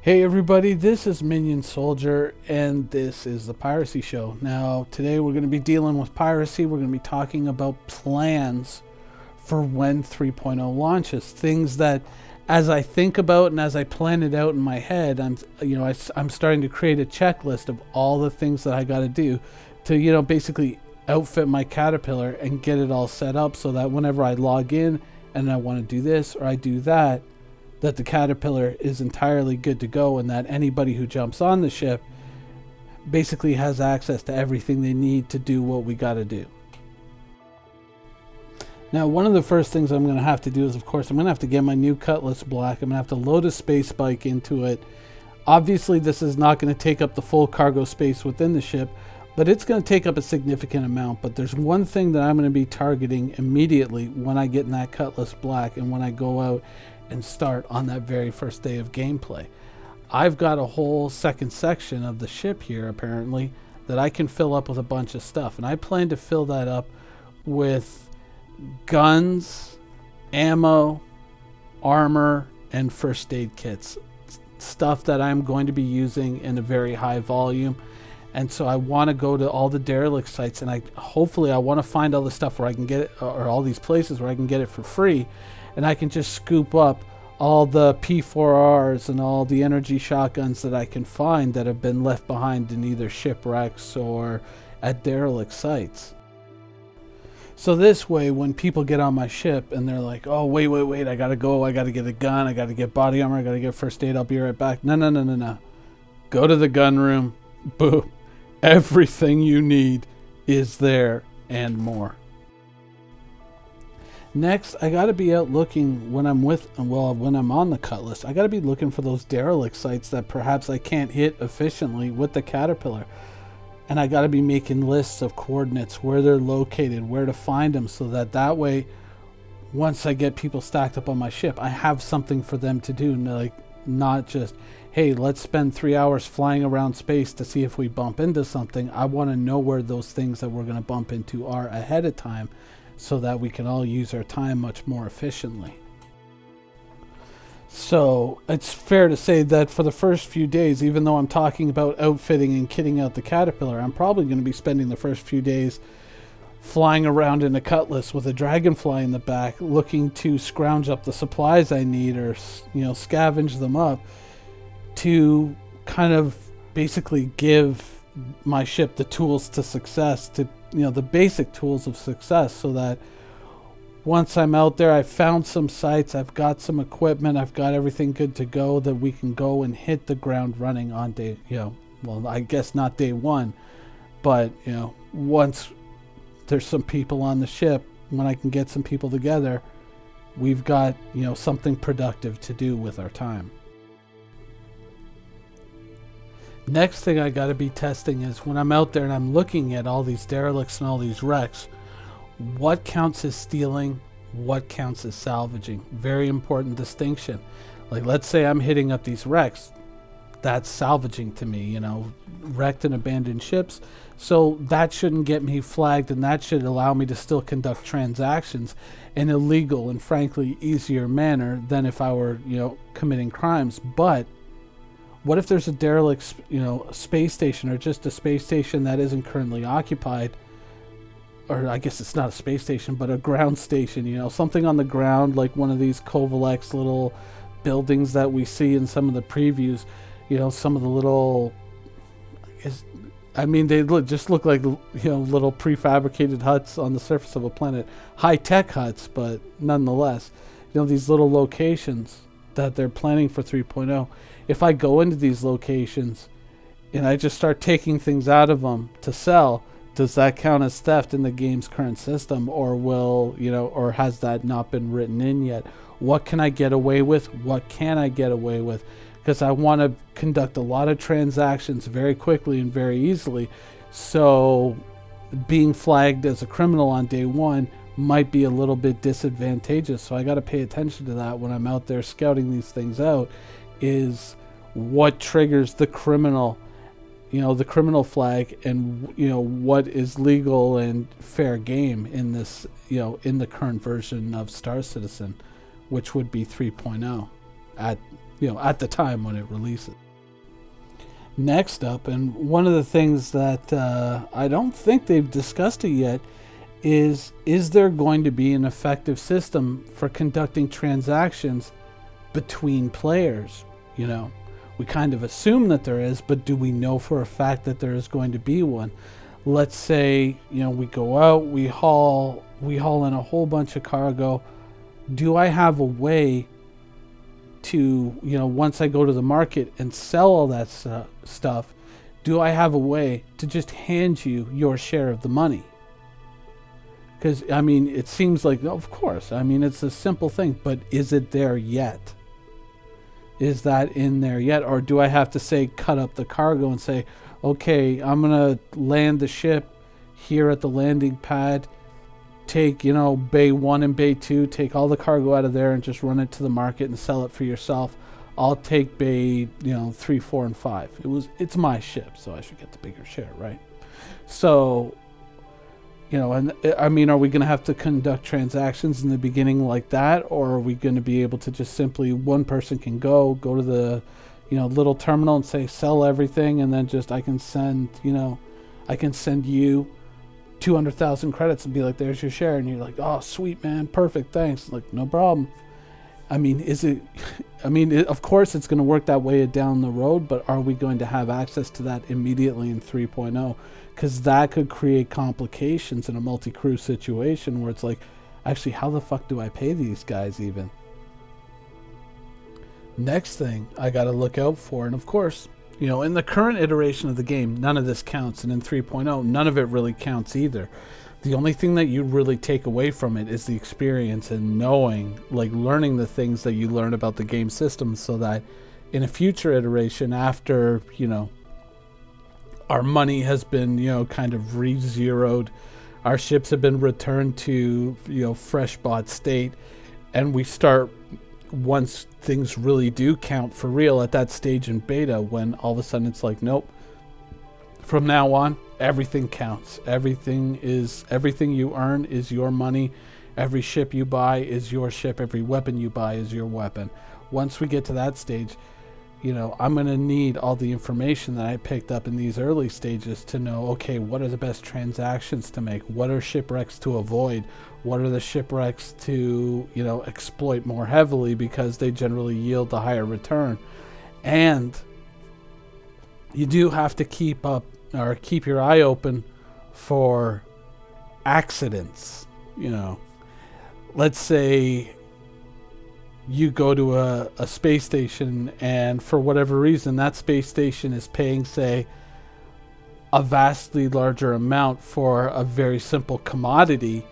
Hey everybody, this is Minion Soldier, and this is the Piracy Show. Now, today we're going to be dealing with piracy. We're going to be talking about plans for when 3.0 launches. Things that, as I think about and as I plan it out in my head, I'm starting to create a checklist of all the things that I got to do to, basically outfit my Caterpillar and get it all set up so that whenever I log in and I want to do this or I do that, that the Caterpillar is entirely good to go, and that anybody who jumps on the ship basically has access to everything they need to do what we got to do. Now, one of the first things I'm going to have to do is, of course, I'm going to have to get my new Cutlass Black. I'm going to have to load a space bike into it. Obviously, this is not going to take up the full cargo space within the ship, but it's going to take up a significant amount. But there's one thing that I'm going to be targeting immediately when I get in that Cutlass Black and when I go out and start on that very first day of gameplay. I've got a whole second section of the ship here, apparently, that I can fill up with a bunch of stuff. And I plan to fill that up with guns, ammo, armor, and first aid kits. Stuff that I'm going to be using in a very high volume. And so I want to go to all the derelict sites, and hopefully I want to find all the stuff where I can get it, or all these places where I can get it for free, and I can just scoop up all the P4Rs and all the energy shotguns that I can find that have been left behind in either shipwrecks or at derelict sites. So this way, when people get on my ship and they're like, oh, wait, I gotta go, I gotta get a gun, I gotta get body armor, I gotta get first aid, I'll be right back. No. Go to the gun room, boom. Everything you need is there and more. Next, I got to be out looking when I'm on the Cutlass. I got to be looking for those derelict sites that perhaps I can't hit efficiently with the Caterpillar. And I got to be making lists of coordinates, where they're located, where to find them, so that way, once I get people stacked up on my ship, I have something for them to do. Like, not just, hey, let's spend 3 hours flying around space to see if we bump into something. I want to know where those things that we're going to bump into are ahead of time, so that we can all use our time much more efficiently. So it's fair to say that for the first few days, even though I'm talking about outfitting and kitting out the Caterpillar, I'm probably going to be spending the first few days flying around in a Cutlass with a dragonfly in the back, looking to scrounge up the supplies I need, or scavenge them up, to kind of basically give my ship the tools to success, to the basic tools of success, so that once I'm out there, I've found some sites, I've got some equipment, I've got everything good to go, that we can go and hit the ground running on day, well, I guess not day one, but once there's some people on the ship, when I can get some people together, we've got something productive to do with our time. Next thing I got to be testing is, when I'm out there and I'm looking at all these derelicts and all these wrecks, what counts as stealing, what counts as salvaging. Very important distinction. Like, let's say I'm hitting up these wrecks, that's salvaging to me, wrecked and abandoned ships. So that shouldn't get me flagged, and that should allow me to still conduct transactions in a legal and frankly easier manner than if I were, committing crimes. But what if there's a derelict, space station, or just a space station that isn't currently occupied? Or I guess it's not a space station, but a ground station, something on the ground, like one of these Kovalex little buildings that we see in some of the previews. Some of the little, they just look like, little prefabricated huts on the surface of a planet. High-tech huts, but nonetheless, these little locations that they're planning for 3.0. If I go into these locations and I just start taking things out of them to sell, does that count as theft in the game's current system, or or has that not been written in yet? What can I get away with? What can I get away with? Because I want to conduct a lot of transactions very quickly and very easily. So being flagged as a criminal on day one might be a little bit disadvantageous. So I got to pay attention to that when I'm out there scouting these things out, is what triggers the criminal, the criminal flag, and what is legal and fair game in this, in the current version of Star Citizen, which would be 3.0 at at the time when it releases. Next up, and one of the things that I don't think they've discussed it yet, is there going to be an effective system for conducting transactions between players? We kind of assume that there is, but do we know for a fact that there is going to be one? Let's say, we go out, we haul in a whole bunch of cargo. Do I have a way to, once I go to the market and sell all that stuff, do I have a way to just hand you your share of the money? Because, it seems like, of course, it's a simple thing, but is it there yet? Is that in there yet? Or do I have to say, cut up the cargo and say, okay, I'm going to land the ship here at the landing pad, take, bay 1 and bay 2, take all the cargo out of there and just run it to the market and sell it for yourself. I'll take bay, 3, 4, and 5. It's my ship, so I should get the bigger share, right? So, and are we going to have to conduct transactions in the beginning like that, or are we going to be able to just simply, one person can go to the, little terminal and say, sell everything, and then just I can send you 200,000 credits and be like, there's your share, and you're like, oh, sweet, man, perfect, thanks. Like, no problem. Of course it's going to work that way down the road, but are we going to have access to that immediately in 3.0? Because that could create complications in a multi-crew situation where it's like, actually, how the fuck do I pay these guys even? Next thing I got to look out for, and of course, in the current iteration of the game, none of this counts, and in 3.0, none of it really counts either. The only thing that you really take away from it is the experience and learning the things that you learn about the game system, so that in a future iteration, after, our money has been, kind of re-zeroed, our ships have been returned to, fresh bought state, and we start, once things really do count for real at that stage in beta, when all of a sudden it's like, nope, from now on, everything counts. Everything you earn is your money. Every ship you buy is your ship. Every weapon you buy is your weapon. Once we get to that stage, I'm going to need all the information that I picked up in these early stages to know, okay, what are the best transactions to make? What are shipwrecks to avoid? What are the shipwrecks to, exploit more heavily because they generally yield the higher return? And you do have to keep your eye open for accidents. Let's say you go to a space station, and for whatever reason that space station is paying, say, a vastly larger amount for a very simple commodity.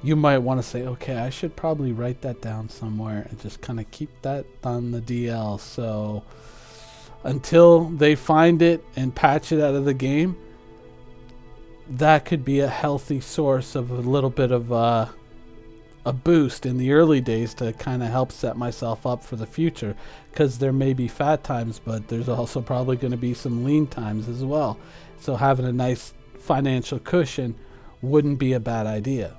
You might want to say, okay, I should probably write that down somewhere and just kind of keep that on the DL, so until they find it and patch it out of the game, that could be a healthy source of a little bit of a boost in the early days to kind of help set myself up for the future, because there may be fat times, but there's also probably going to be some lean times as well. So having a nice financial cushion wouldn't be a bad idea.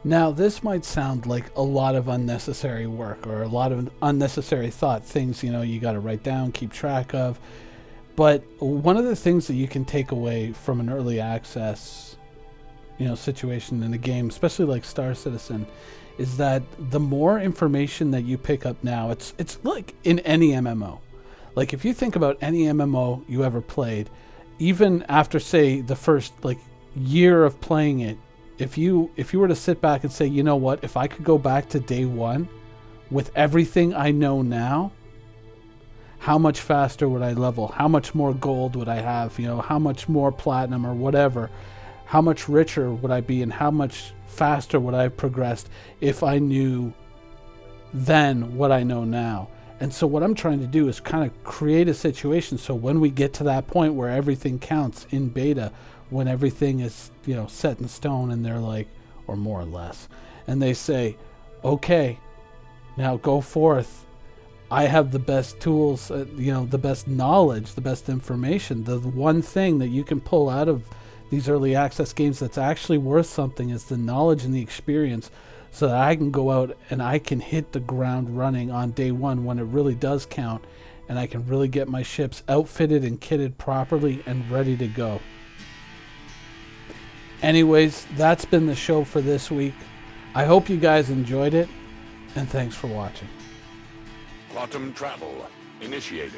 Now, this might sound like a lot of unnecessary work or a lot of unnecessary thought, things, you got to write down, keep track of. But one of the things that you can take away from an early access, situation in a game, especially like Star Citizen, is that the more information that you pick up now, it's like in any MMO. Like, if you think about any MMO you ever played, even after, say, the first year of playing it, if you were to sit back and say, you know what, if I could go back to day one with everything I know now, how much faster would I level? How much more gold would I have? How much more platinum or whatever? How much richer would I be, and how much faster would I have progressed if I knew then what I know now? And so what I'm trying to do is kind of create a situation so when we get to that point where everything counts in beta, when everything is, set in stone, and they're like, or more or less, and they say, okay, now go forth. I have the best tools, the best knowledge, the best information. The one thing that you can pull out of these early access games that's actually worth something is the knowledge and the experience. so that I can go out and I can hit the ground running on day one when it really does count, and I can really get my ships outfitted and kitted properly and ready to go. Anyways, that's been the show for this week. I hope you guys enjoyed it, and thanks for watching. Quantum travel initiated.